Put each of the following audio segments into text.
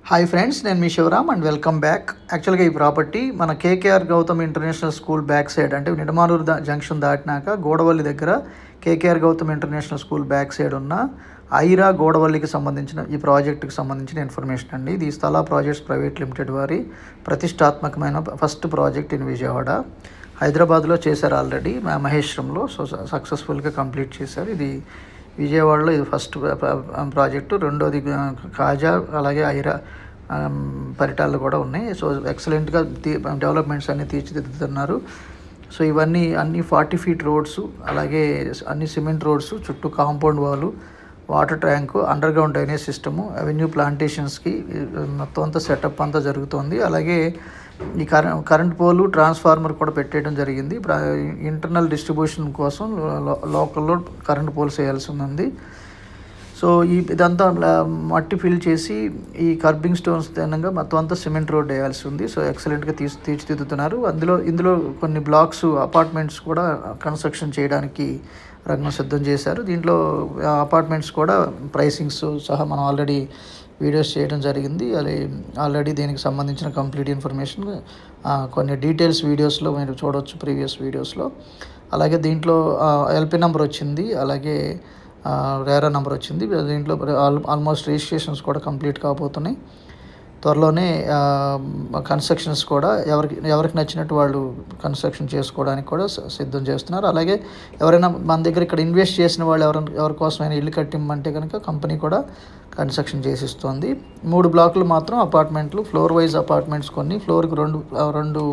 Hi friends, నేను మీ Shivaram and welcome back. యాక్చువల్గా ఈ ప్రాపర్టీ మన KKR Gautam international school back side, అంటే నిడమానూరు జంక్షన్ దాటినాక గోడవల్లి దగ్గర KKR Gautam international school back side ఉన్న ఐరా గోడవల్లికి సంబంధించిన ఈ ప్రాజెక్టుకి సంబంధించిన ఇన్ఫర్మేషన్ అండి. ఇది స్థలా ప్రాజెక్ట్స్ ప్రైవేట్ లిమిటెడ్ వారి ప్రతిష్టాత్మకమైన ఫస్ట్ ప్రాజెక్ట్ ఇన్ విజయవాడ. హైదరాబాద్లో చేశారు ఆల్రెడీ, మహేశ్వరంలో. సో సక్సెస్ఫుల్గా కంప్లీట్ చేశారు. ఇది విజయవాడలో ఇది ఫస్ట్ ప్రాజెక్టు. రెండోది కాజా, అలాగే ఐరా పరిటాలు కూడా ఉన్నాయి. సో ఎక్సలెంట్గా డెవలప్మెంట్స్ అన్నీ తీర్చిదిద్దుతున్నారు. సో ఇవన్నీ అన్ని 40 ఫీట్ రోడ్స్, అలాగే అన్ని సిమెంట్ రోడ్స్, చుట్టూ compound wall, water tank, underground drainage system, avenue ప్లాంటేషన్స్కి మొత్తం అంతా సెటప్ అంతా జరుగుతుంది. అలాగే ఈ కరెంట్ పోలు, ట్రాన్స్ఫార్మర్ కూడా పెట్టేయడం జరిగింది. ఇంటర్నల్ డిస్ట్రిబ్యూషన్ కోసం లోకల్లో కరెంట్ పోల్స్ వేయాల్సి ఉంది. సో ఇదంతా మట్టి ఫిల్ చేసి ఈ కర్బింగ్ స్టోన్స్ తినంగా మొత్తం అంతా సిమెంట్ రోడ్ వేయాల్సి ఉంది. సో ఎక్సలెంట్గా తీర్చిదిద్దుతున్నారు. ఇందులో కొన్ని బ్లాక్స్, అపార్ట్మెంట్స్ కూడా కన్స్ట్రక్షన్ చేయడానికి రంగం సిద్ధం చేశారు. దీంట్లో అపార్ట్మెంట్స్ కూడా ప్రైసింగ్స్ సహా మనం ఆల్రెడీ వీడియోస్ చేయడం జరిగింది. అది ఆల్రెడీ దీనికి సంబంధించిన కంప్లీట్ ఇన్ఫర్మేషన్ కొన్ని డీటెయిల్స్ వీడియోస్లో మీరు చూడవచ్చు, ప్రీవియస్ వీడియోస్లో. అలాగే దీంట్లో ఎల్పి నెంబర్ వచ్చింది, అలాగే రేరా నెంబర్ వచ్చింది. దీంట్లో ఆల్మోస్ట్ రిజిస్ట్రేషన్స్ కూడా కంప్లీట్ కాబోతున్నాయి. త్వరలోనే కన్స్ట్రక్షన్స్ కూడా ఎవరికి నచ్చినట్టు వాళ్ళు కన్స్ట్రక్షన్ చేసుకోవడానికి కూడా సిద్ధం చేస్తున్నారు. అలాగే ఎవరైనా మన దగ్గర ఇక్కడ ఇన్వెస్ట్ చేసిన వాళ్ళు ఎవరి కోసమైనా ఇల్లు కట్టిమ్మంటే కనుక కంపెనీ కూడా కన్స్ట్రక్షన్ చేసిస్తుంది. 3 బ్లాకులు మాత్రం అపార్ట్మెంట్లు, ఫ్లోర్ వైజ్ అపార్ట్మెంట్స్, కొన్ని ఫ్లోర్కి రెండు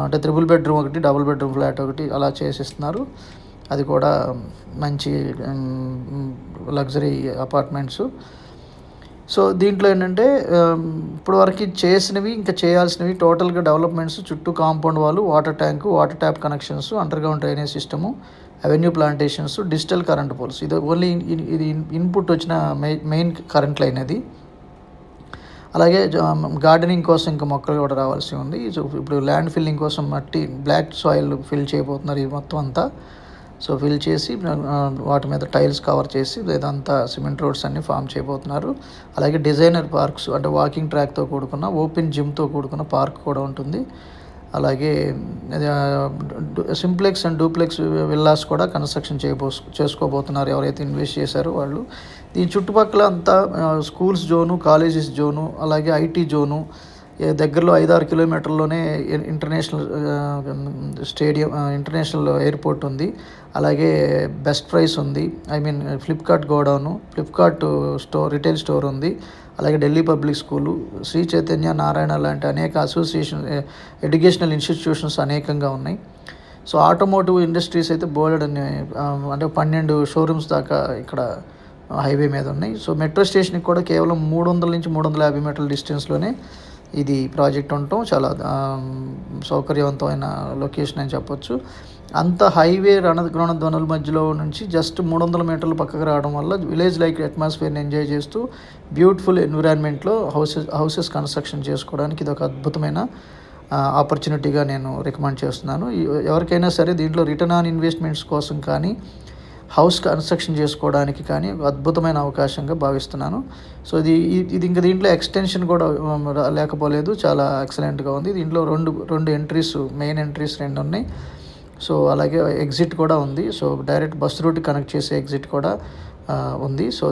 అంటే 3 బెడ్రూమ్ ఒకటి, డబుల్ బెడ్రూమ్ ఫ్లాట్ ఒకటి అలా చేసిస్తున్నారు. అది కూడా మంచి లగ్జరీ అపార్ట్మెంట్స్. సో దీంట్లో ఏంటంటే ఇప్పటివరకు చేసినవి, ఇంకా చేయాల్సినవి టోటల్గా డెవలప్మెంట్స్, చుట్టూ కాంపౌండ్ వాళ్ళు, water tank, water tap connections, underground drainage system, avenue plantations, digital current poles. ఇది ఓన్లీ ఇది ఇన్పుట్ వచ్చిన మెయిన్ కరెంట్ లైన్ అది. అలాగే గార్డెనింగ్ కోసం ఇంకా మొక్కలు కూడా రావాల్సి ఉంది. సో ఇప్పుడు ల్యాండ్ ఫిల్లింగ్ కోసం మట్టి, బ్లాక్ సాయిల్ ఫిల్ చేయబోతున్నారు. ఇది మొత్తం అంతా సో ఫిల్ చేసి వాటి మీద టైల్స్ కవర్ చేసి ఇదంతా సిమెంట్ రోడ్స్ అన్నీ ఫామ్ చేయబోతున్నారు. అలాగే డిజైనర్ పార్క్స్, అంటే వాకింగ్ ట్రాక్తో కూడుకున్న, ఓపెన్ జిమ్తో కూడుకున్న పార్క్ కూడా ఉంటుంది. అలాగే సింప్లెక్స్ అండ్ డూప్లెక్స్ విల్లాస్ కూడా కన్స్ట్రక్షన్ చేసుకోబోతున్నారు ఎవరైతే ఇన్వెస్ట్ చేశారో వాళ్ళు. దీని చుట్టుపక్కల అంతా స్కూల్స్ జోను, కాలేజెస్ జోను, అలాగే ఐటీ జోను, దగ్గరలో 5-6 కిలోమీటర్లోనే ఇంటర్నేషనల్ స్టేడియం, ఇంటర్నేషనల్ ఎయిర్పోర్ట్ ఉంది. అలాగే బెస్ట్ ప్రైస్ ఉంది, Flipkart godown, Flipkart retail store ఉంది. అలాగే ఢిల్లీ పబ్లిక్ స్కూలు, శ్రీ చైతన్య, నారాయణ లాంటి అనేక అసోసియేషన్, ఎడ్యుకేషనల్ ఇన్స్టిట్యూషన్స్ అనేకంగా ఉన్నాయి. సో ఆటోమోటివ్ ఇండస్ట్రీస్ అయితే బోలెడ్ అంటే 12 షోరూమ్స్ దాకా ఇక్కడ హైవే మీద ఉన్నాయి. సో మెట్రో స్టేషన్కి కూడా కేవలం 300 నుంచి 350 మీటర్ల డిస్టెన్స్లోనే ఇది ప్రాజెక్ట్ ఉండటం చాలా సౌకర్యవంతమైన లొకేషన్ అని చెప్పొచ్చు. అంత హైవే రణధ్వనుల మధ్యలో నుంచి జస్ట్ 300 మీటర్లు పక్కకు రావడం వల్ల విలేజ్ లైక్ అట్మాస్ఫియర్ని ఎంజాయ్ చేస్తూ బ్యూటిఫుల్ ఎన్విరాన్మెంట్లో హౌసెస్ కన్స్ట్రక్షన్ చేసుకోవడానికి ఇది ఒక అద్భుతమైన ఆపర్చునిటీగా నేను రికమెండ్ చేస్తున్నాను. ఎవరికైనా సరే దీంట్లో రిటర్న్ ఆన్ ఇన్వెస్ట్మెంట్స్ కోసం కానీ, హౌస్ కన్స్ట్రక్షన్ చేసుకోవడానికి కానీ అద్భుతమైన అవకాశంగా భావిస్తున్నాను. సో ఇది ఇంకా దీంట్లో ఎక్స్టెన్షన్ కూడా లేకపోలేదు, చాలా ఎక్సలెంట్గా ఉంది. దీంట్లో రెండు ఎంట్రీస్, మెయిన్ ఎంట్రీస్ 2 ఉన్నాయి. సో అలాగే ఎగ్జిట్ కూడా ఉంది. So direct bus route connect చేసే ఎగ్జిట్ కూడా ఉంది. సో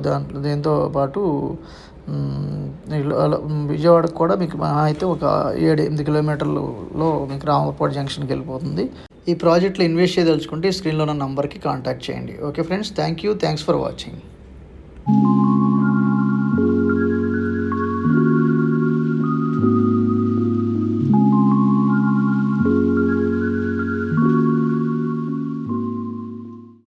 దీంతో పాటు విజయవాడకు కూడా మీకు అయితే ఒక 7-8 కిలోమీటర్లలో మీకు రామపూర్ జంక్షన్కి వెళ్ళిపోతుంది. ఈ ప్రాజెక్ట్లో ఇన్వెస్ట్ చేయదలుచుకుంటే స్క్రీన్లో ఉన్న నంబర్కి కాంటాక్ట్ చేయండి. Okay friends, thanks for watching.